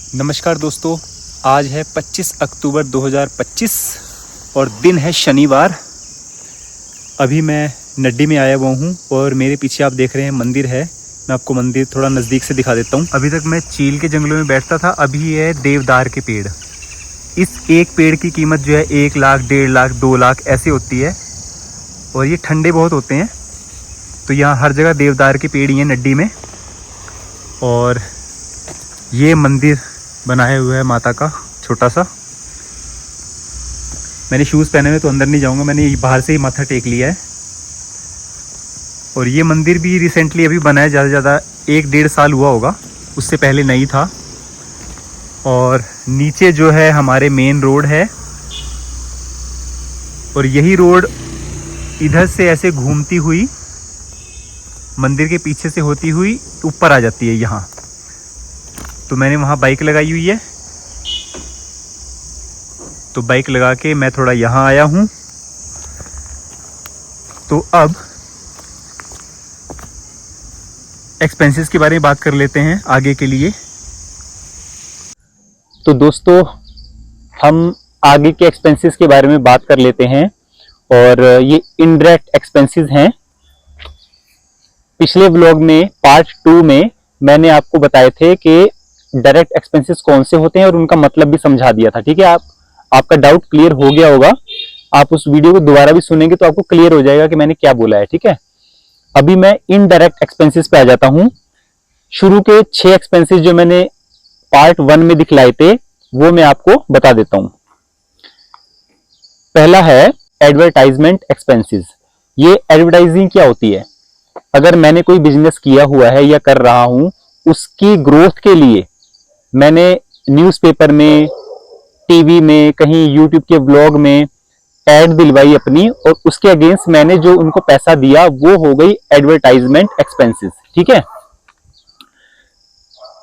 नमस्कार दोस्तों, आज है 25 अक्टूबर 2025 और दिन है शनिवार। अभी मैं नड्डी में आया हुआ हूँ और मेरे पीछे आप देख रहे हैं मंदिर है। मैं आपको मंदिर थोड़ा नज़दीक से दिखा देता हूँ। अभी तक मैं चील के जंगलों में बैठता था, अभी है देवदार के पेड़। इस एक पेड़ की कीमत जो है 1 लाख, 1.5 लाख, 2 लाख ऐसे होती है और ये ठंडे बहुत होते हैं। तो यहाँ हर जगह देवदार के पेड़ ही हैं नड्डी में। और ये मंदिर बनाया हुआ है माता का छोटा सा। मैंने शूज़ पहने हुए तो अंदर नहीं जाऊंगा, मैंने बाहर से ही माथा टेक लिया है। और ये मंदिर भी रिसेंटली अभी बना है, ज़्यादा से ज़्यादा 1-1.5 साल हुआ होगा, उससे पहले नहीं था। और नीचे जो है हमारे मेन रोड है और यही रोड इधर से ऐसे घूमती हुई मंदिर के पीछे से होती हुई ऊपर आ जाती है यहाँ। तो मैंने वहाँ बाइक लगाई हुई है, तो बाइक लगा के मैं थोड़ा यहाँ आया हूँ। तो अब एक्सपेंसेस के बारे में बात कर लेते हैं आगे के लिए। तो दोस्तों, हम आगे के एक्सपेंसेस के बारे में बात कर लेते हैं और ये इनडायरेक्ट एक्सपेंसेस हैं। पिछले व्लॉग में पार्ट 2 में मैंने आपको बताए थे कि डायरेक्ट एक्सपेंसेस कौन से होते हैं और उनका मतलब भी समझा दिया था। ठीक है, आपका डाउट क्लियर हो गया होगा। आप उस वीडियो को दोबारा भी सुनेंगे तो आपको क्लियर हो जाएगा कि मैंने क्या बोला है। ठीक है, अभी मैं इनडायरेक्ट एक्सपेंसेस पे आ जाता हूं। शुरू के 6 एक्सपेंसेस जो मैंने पार्ट 1 में दिखलाए थे वो मैं आपको बता देता हूं। पहला है एडवर्टाइजमेंट एक्सपेंसेस। ये एडवर्टाइजिंग क्या होती है? अगर मैंने कोई बिजनेस किया हुआ है या कर रहा हूं, उसकी ग्रोथ के लिए मैंने न्यूज़पेपर में, टीवी में, कहीं यूट्यूब के ब्लॉग में एड दिलवाई अपनी और उसके अगेंस्ट मैंने जो उनको पैसा दिया वो हो गई एडवर्टाइजमेंट एक्सपेंसेस। ठीक है,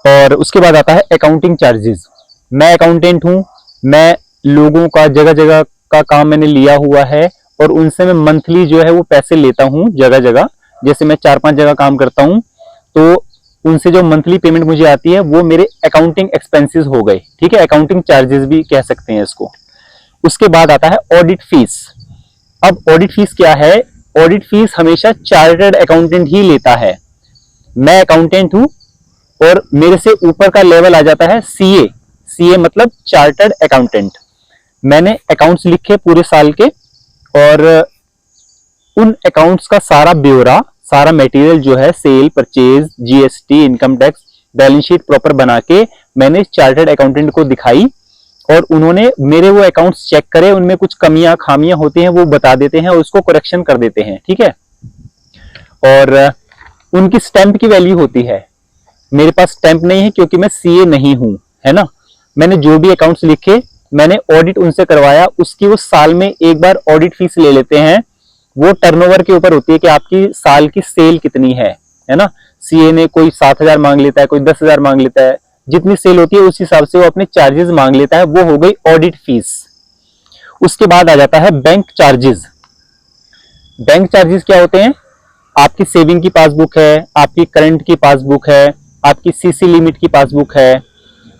और उसके बाद आता है अकाउंटिंग चार्जेस। मैं अकाउंटेंट हूं, मैं लोगों का जगह जगह का काम मैंने लिया हुआ है और उनसे मैं मंथली जो है वो पैसे लेता हूं जगह जगह। जैसे मैं 4-5 जगह काम करता हूं तो उनसे जो मंथली पेमेंट मुझे आती है वो मेरे अकाउंटिंग एक्सपेंसेस हो गए। ठीक है, अकाउंटिंग चार्जेस भी कह सकते हैं इसको। उसके बाद आता है ऑडिट फीस। अब ऑडिट फीस क्या है? ऑडिट फीस हमेशा चार्टर्ड अकाउंटेंट ही लेता है। मैं अकाउंटेंट हूं और मेरे से ऊपर का लेवल आ जाता है सीए। सीए मतलब चार्टर्ड अकाउंटेंट। मैंने अकाउंट्स लिखे पूरे साल के और उन अकाउंट्स का सारा ब्यौरा, सारा मटेरियल जो है sale, purchase, GST, income tax, balance sheet proper बना के मैंने चार्टर्ड अकाउंटेंट को दिखाई और उन्होंने मेरे वो अकाउंट्स चेक करे। उनमें कुछ कमियां खामियां होती हैं वो बता देते हैं और उसको करेक्शन कर देते हैं। ठीक है, और उनकी स्टैंप की वैल्यू होती है। मेरे पास स्टैंप नहीं है क्योंकि मैं सीए नहीं हूं, है ना। मैंने जो भी अकाउंट्स लिखे, मैंने ऑडिट उनसे करवाया, उसकी वो साल में एक बार ऑडिट फीस ले लेते हैं। वो टर्नओवर के ऊपर होती है कि आपकी साल की सेल कितनी है ना। सीए ने कोई 7,000 मांग लेता है, कोई 10,000 मांग लेता है। जितनी सेल होती है उस हिसाब से वो अपने चार्जेस मांग लेता है। वो हो गई ऑडिट फीस। उसके बाद आ जाता है बैंक चार्जेस। बैंक चार्जेस क्या होते हैं? आपकी सेविंग की पासबुक है, आपकी करंट की पासबुक है, आपकी सीसी लिमिट की पासबुक है।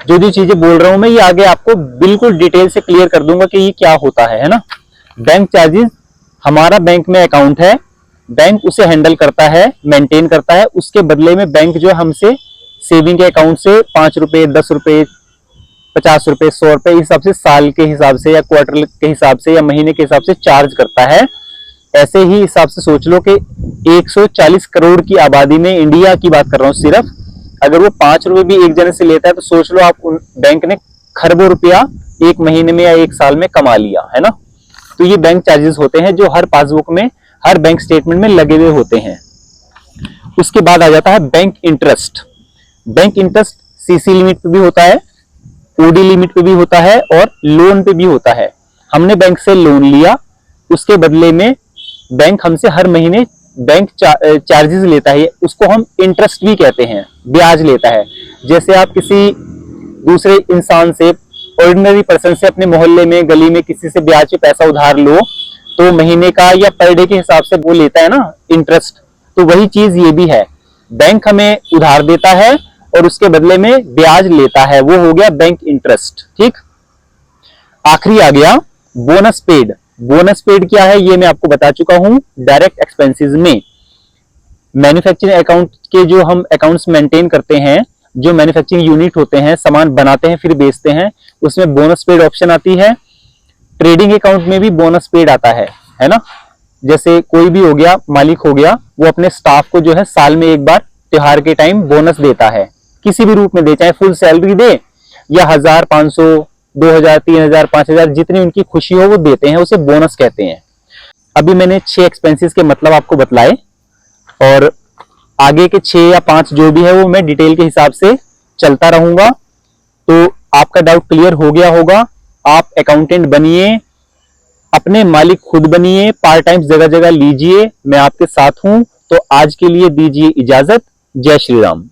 जो जो चीजें बोल रहा हूं मैं ये आगे आपको बिल्कुल डिटेल से क्लियर कर दूंगा कि ये क्या होता है ना। बैंक चार्जेस, हमारा बैंक में अकाउंट है, बैंक उसे हैंडल करता है, मेंटेन करता है। उसके बदले में बैंक जो है हमसे सेविंग के अकाउंट से 5 रुपए, 10 रुपए, 50 रुपए, 100 रुपए इस हिसाब से, साल के हिसाब से या क्वार्टर के हिसाब से या महीने के हिसाब से चार्ज करता है। ऐसे ही हिसाब से सोच लो कि 140 करोड़ की आबादी में, इंडिया की बात कर रहा हूं सिर्फ, अगर वो 5 रुपए भी एक जने से लेता है तो सोच लो आप बैंक ने खरबों रुपया एक महीने में या एक साल में कमा लिया, है ना। तो ये बैंक चार्जेस होते हैं जो हर पासबुक में, हर बैंक स्टेटमेंट में लगे हुए होते हैं। उसके बाद आ जाता है bank interest. Bank interest CC limit पे भी होता है, ओडी लिमिट पे भी होता है और लोन पे भी होता है। हमने बैंक से लोन लिया, उसके बदले में बैंक हमसे हर महीने बैंक चार्जेस लेता है। उसको हम इंटरेस्ट भी कहते हैं, ब्याज लेता है। जैसे आप किसी दूसरे इंसान से, ऑर्डिनरी पर्सन से, अपने मोहल्ले में, गली में किसी से ब्याज पे पैसा उधार लो तो महीने का या पर डे के हिसाब से वो लेता है ना इंटरेस्ट। तो वही चीज ये भी है, बैंक हमें उधार देता है और उसके बदले में ब्याज लेता है, वो हो गया बैंक इंटरेस्ट। ठीक, आखिरी आ गया बोनस पेड। बोनस पेड क्या है ये मैं आपको बता चुका हूं। डायरेक्ट एक्सपेंसेस में मैन्युफैक्चरिंग अकाउंट के जो हम अकाउंट्स मेंटेन करते हैं, जो मैन्युफैक्चरिंग यूनिट होते हैं, सामान बनाते हैं फिर बेचते हैं, उसमें बोनस पेड ऑप्शन आती है। ट्रेडिंग अकाउंट में भी बोनस पेड आता है ना। जैसे कोई भी हो गया, मालिक हो गया, वो अपने स्टाफ को जो है साल में एक बार त्योहार के टाइम बोनस देता है, किसी भी रूप में दे, चाहे फुल सैलरी दे या 1000, 500, 2000, 3000, 5000, जितनी उनकी खुशी हो वो देते हैं, उसे बोनस कहते हैं। अभी मैंने 6 एक्सपेंसेस के मतलब आपको बतलाए, और आगे के 6 या 5 जो भी है वो मैं डिटेल के हिसाब से चलता रहूंगा। तो आपका डाउट क्लियर हो गया होगा। आप अकाउंटेंट बनिए, अपने मालिक खुद बनिए, पार्ट टाइम जगह जगह लीजिए, मैं आपके साथ हूं। तो आज के लिए दीजिए इजाजत। जय श्री राम।